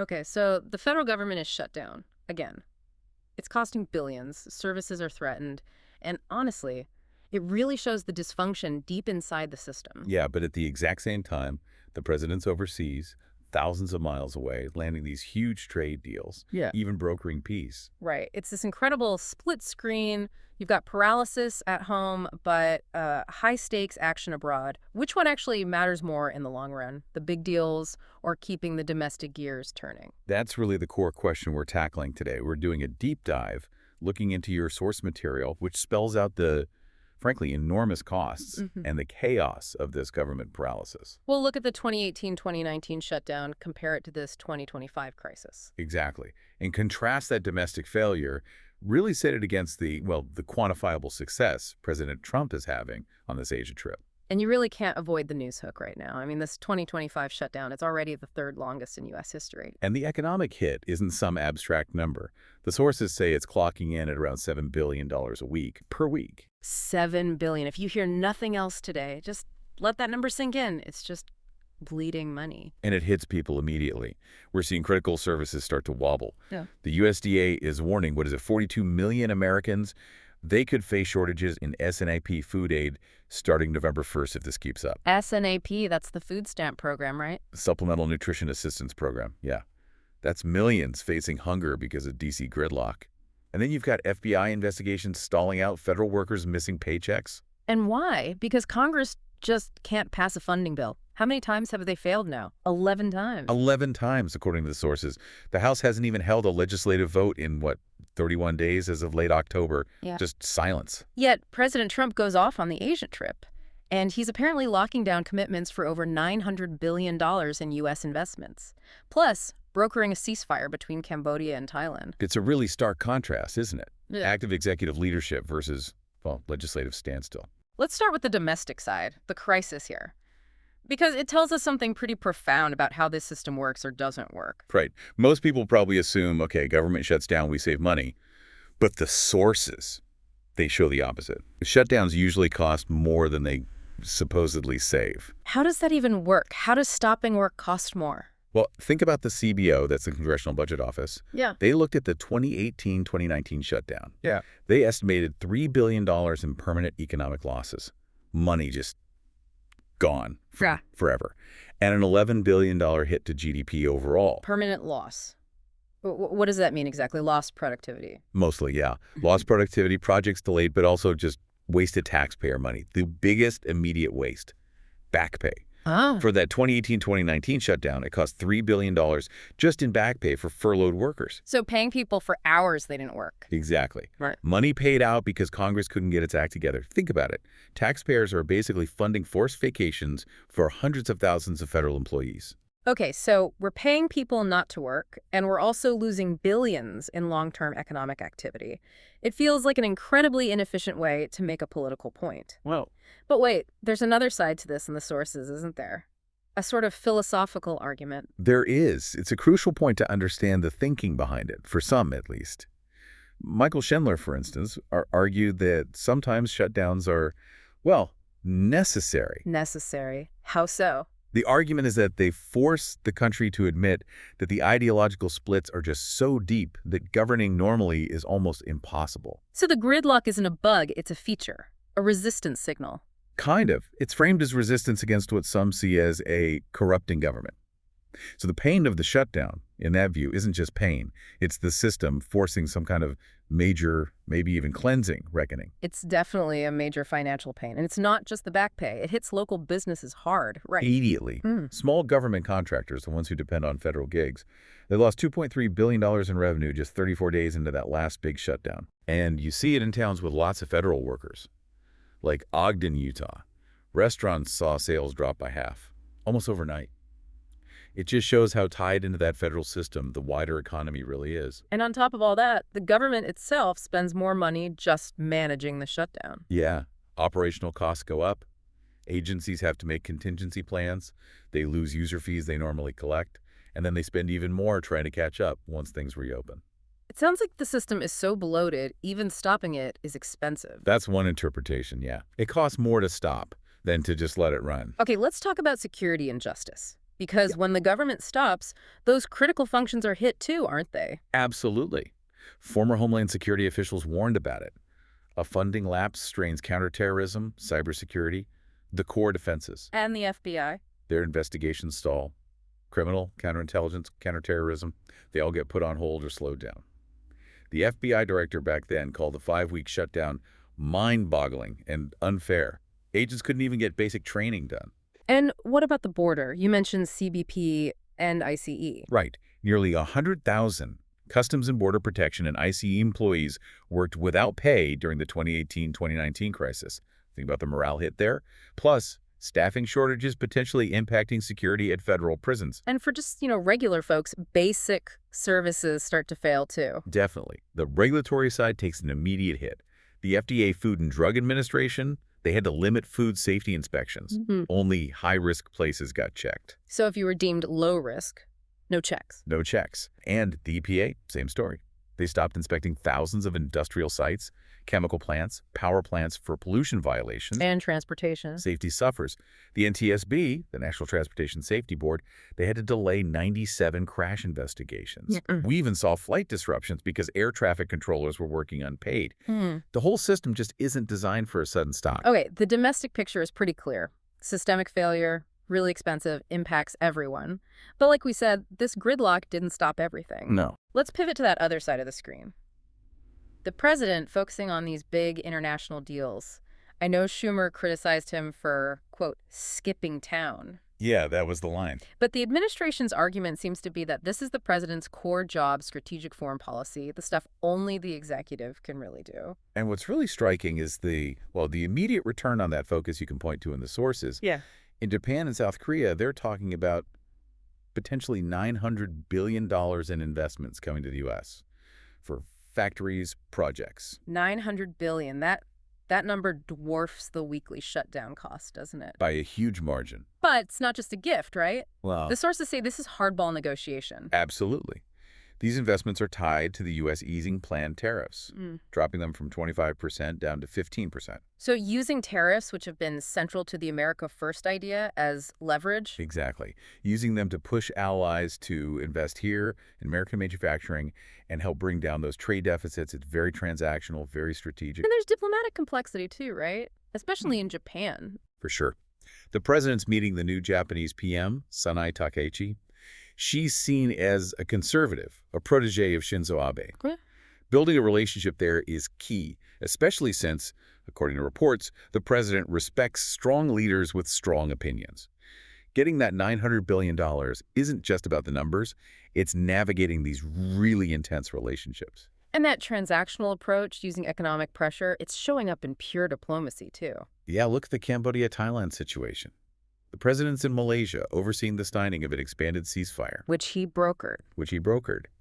Okay, so the federal government is shut down. Again, it's costing billions, services are threatened, and honestly, it really shows the dysfunction deep inside the system. Yeah, but at the exact same time, the president's overseas, thousands of miles away, landing these huge trade deals, Yeah. even brokering peace. Right. It's this incredible split screen. You've got paralysis at home, but high stakes action abroad. Which one actually matters more in the long run? The big deals or keeping the domestic gears turning? That's really the core question we're tackling today. We're doing a deep dive, looking into your source material, which spells out the, frankly, enormous costs and the chaos of this government paralysis. We'll look at the 2018-2019 shutdown, compare it to this 2025 crisis. Exactly. And contrast that domestic failure, really set it against the quantifiable success President Trump is having on this Asia trip. And you really can't avoid the news hook right now. I mean, this 2025 shutdown, it's already the third longest in U.S. history. And the economic hit isn't some abstract number. The sources say it's clocking in at around $7 billion a week per week. $7 billion. If you hear nothing else today, just let that number sink in. It's just bleeding money. And it hits people immediately. We're seeing critical services start to wobble. Yeah. The USDA is warning, 42 million Americans? They could face shortages in SNAP food aid starting November 1st if this keeps up. SNAP, that's the food stamp program, right? Supplemental Nutrition Assistance Program, yeah. That's millions facing hunger because of D.C. gridlock. And then you've got FBI investigations stalling out federal workers missing paychecks. And why? Because Congress just can't pass a funding bill. How many times have they failed now? 11 times. 11 times, according to the sources. The House hasn't even held a legislative vote in, 31 days as of late October. Yeah. Just silence. Yet President Trump goes off on the Asian trip, and he's apparently locking down commitments for over $900 billion in U.S. investments, plus brokering a ceasefire between Cambodia and Thailand. It's a really stark contrast, isn't it? Yeah. Active executive leadership versus, legislative standstill. Let's start with the domestic side, the crisis here, because it tells us something pretty profound about how this system works or doesn't work. Right. Most people probably assume, okay, government shuts down, we save money. But the sources, they show the opposite. Shutdowns usually cost more than they supposedly save. How does that even work? How does stopping work cost more? Well, think about the CBO, that's the Congressional Budget Office. Yeah. They looked at the 2018-2019 shutdown. Yeah. They estimated $3 billion in permanent economic losses. Money just gone forever. And an $11 billion hit to GDP overall. Permanent loss. What does that mean exactly? Lost productivity. Mostly, yeah. Lost productivity, projects delayed, but also just wasted taxpayer money. The biggest immediate waste, back pay. Oh. For that 2018-2019 shutdown, it cost $3 billion just in back pay for furloughed workers. So paying people for hours they didn't work. Exactly. Right. Money paid out because Congress couldn't get its act together. Think about it. Taxpayers are basically funding forced vacations for hundreds of thousands of federal employees. Okay, so we're paying people not to work, and we're also losing billions in long-term economic activity. It feels like an incredibly inefficient way to make a political point. Well, But wait, there's another side to this in the sources, isn't there? A sort of philosophical argument. there is. It's a crucial point to understand the thinking behind it, for some at least. Michael Schindler, for instance, argued that sometimes shutdowns are, necessary. Necessary. How so? The argument is that they force the country to admit that the ideological splits are just so deep that governing normally is almost impossible. So the gridlock isn't a bug, it's a feature, a resistance signal. Kind of. It's framed as resistance against what some see as a corrupting government. So the pain of the shutdown, in that view, isn't just pain. It's the system forcing some kind of major, maybe even cleansing reckoning. It's definitely a major financial pain. And it's not just the back pay. It hits local businesses hard, right? Immediately. Small government contractors, the ones who depend on federal gigs, they lost $2.3 billion in revenue just 34 days into that last big shutdown. And you see it in towns with lots of federal workers, like Ogden, Utah. Restaurants saw sales drop by half, almost overnight. It just shows how tied into that federal system the wider economy really is. And on top of all that, the government itself spends more money just managing the shutdown. Yeah, operational costs go up. Agencies have to make contingency plans. They lose user fees they normally collect. And then they spend even more trying to catch up once things reopen. It sounds like the system is so bloated, even stopping it is expensive. That's one interpretation, yeah. It costs more to stop than to just let it run. Okay, let's talk about security and justice. Because when the government stops, those critical functions are hit too, aren't they? Absolutely. Former Homeland Security officials warned about it. A funding lapse strains counterterrorism, cybersecurity, the core defenses. And the FBI. Their investigations stall. Criminal, counterintelligence, counterterrorism, they all get put on hold or slowed down. The FBI director back then called the 5-week shutdown mind-boggling and unfair. Agents couldn't even get basic training done. And what about the border? You mentioned CBP and ICE. Right. Nearly 100,000 Customs and Border Protection and ICE employees worked without pay during the 2018-2019 crisis. Think about the morale hit there. Plus, staffing shortages potentially impacting security at federal prisons. And for just, regular folks, basic services start to fail too. Definitely. The regulatory side takes an immediate hit. The FDA Food and Drug Administration, they had to limit food safety inspections. Only high-risk places got checked. So if you were deemed low risk, no checks. No checks. And the EPA, same story. They stopped inspecting thousands of industrial sites, chemical plants, power plants for pollution violations. And transportation. Safety suffers. The NTSB, the National Transportation Safety Board, they had to delay 97 crash investigations. We even saw flight disruptions because air traffic controllers were working unpaid. The whole system just isn't designed for a sudden stop. Okay, the domestic picture is pretty clear. Systemic failure, really expensive, impacts everyone. But like we said, this gridlock didn't stop everything. No. Let's pivot to that other side of the screen. The president focusing on these big international deals. I know Schumer criticized him for, quote, skipping town. Yeah, that was the line. But the administration's argument seems to be that this is the president's core job, strategic foreign policy, the stuff only the executive can really do. And what's really striking is the immediate return on that focus you can point to in the sources. Yeah. In Japan and South Korea, they're talking about potentially $900 billion in investments coming to the U.S. for factories, projects. $900 billion. That number dwarfs the weekly shutdown cost, doesn't it? By a huge margin. But it's not just a gift, right? Well, The sources say this is hardball negotiation. absolutely. These investments are tied to the U.S. easing planned tariffs, dropping them from 25% down to 15%. So using tariffs, which have been central to the America First idea, as leverage. Exactly. Using them to push allies to invest here in American manufacturing and help bring down those trade deficits. It's very transactional, very strategic. And there's diplomatic complexity too, right? Especially in Japan. For sure. The president's meeting the new Japanese PM, Sanai Takaichi. She's seen as a conservative, a protege of Shinzo Abe. Yeah. Building a relationship there is key, especially since, according to reports, the president respects strong leaders with strong opinions. Getting that $900 billion isn't just about the numbers, it's navigating these really intense relationships. And that transactional approach, using economic pressure, it's showing up in pure diplomacy too. Yeah, look at the Cambodia-Thailand situation. The president's in Malaysia overseeing the signing of an expanded ceasefire. Which he brokered.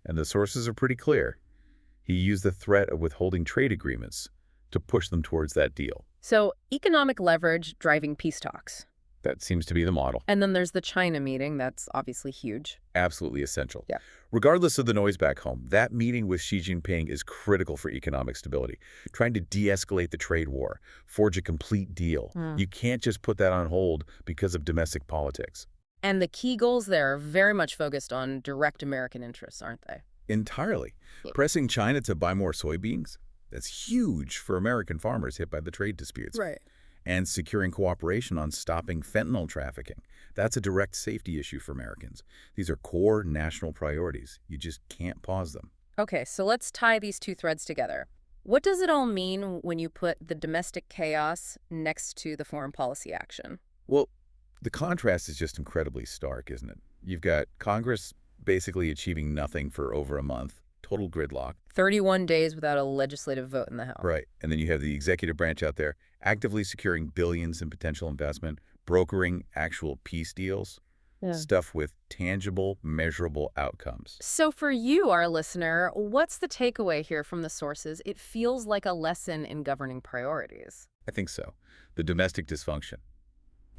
And the sources are pretty clear. He used the threat of withholding trade agreements to push them towards that deal. So economic leverage driving peace talks. That seems to be the model. And then there's the China meeting. That's obviously huge. Absolutely essential. Yeah. Regardless of the noise back home, that meeting with Xi Jinping is critical for economic stability. Trying to de-escalate the trade war, forge a complete deal. You can't just put that on hold because of domestic politics. And the key goals there are very much focused on direct American interests, aren't they? Entirely. Pressing China to buy more soybeans, that's huge for American farmers hit by the trade disputes. Right. And securing cooperation on stopping fentanyl trafficking. That's a direct safety issue for Americans. These are core national priorities. You just can't pause them. Okay, so let's tie these two threads together. What does it all mean when you put the domestic chaos next to the foreign policy action? Well, the contrast is just incredibly stark, isn't it? You've got Congress basically achieving nothing for over a month, total gridlock. 31 days without a legislative vote in the House. Right. And then you have the executive branch out there actively securing billions in potential investment, brokering actual peace deals, stuff with tangible, measurable outcomes. So for you, our listener, what's the takeaway here from the sources? It feels like a lesson in governing priorities. I think so. The domestic dysfunction.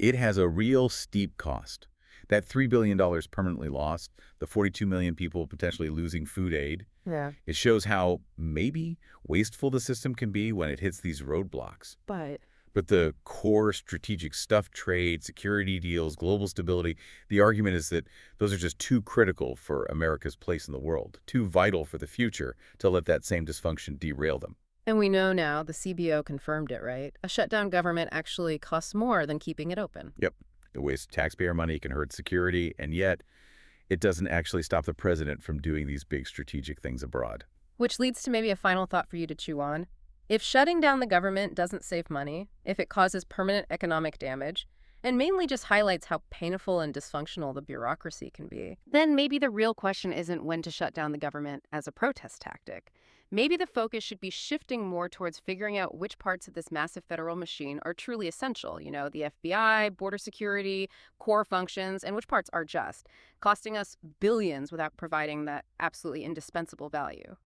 It has a real steep cost. That $3 billion permanently lost, the 42 million people potentially losing food aid. Yeah. It shows how maybe wasteful the system can be when it hits these roadblocks. But But the core strategic stuff, trade, security deals, global stability, the argument is that those are just too critical for America's place in the world, too vital for the future to let that same dysfunction derail them. And we know now, the CBO confirmed it, right? A shutdown government actually costs more than keeping it open. Yep. It wastes taxpayer money, it can hurt security, and yet it doesn't actually stop the president from doing these big strategic things abroad. Which leads to maybe a final thought for you to chew on. If shutting down the government doesn't save money, if it causes permanent economic damage, and mainly just highlights how painful and dysfunctional the bureaucracy can be, then maybe the real question isn't when to shut down the government as a protest tactic. Maybe the focus should be shifting more towards figuring out which parts of this massive federal machine are truly essential, the FBI, border security, core functions, and which parts are just costing us billions without providing that absolutely indispensable value.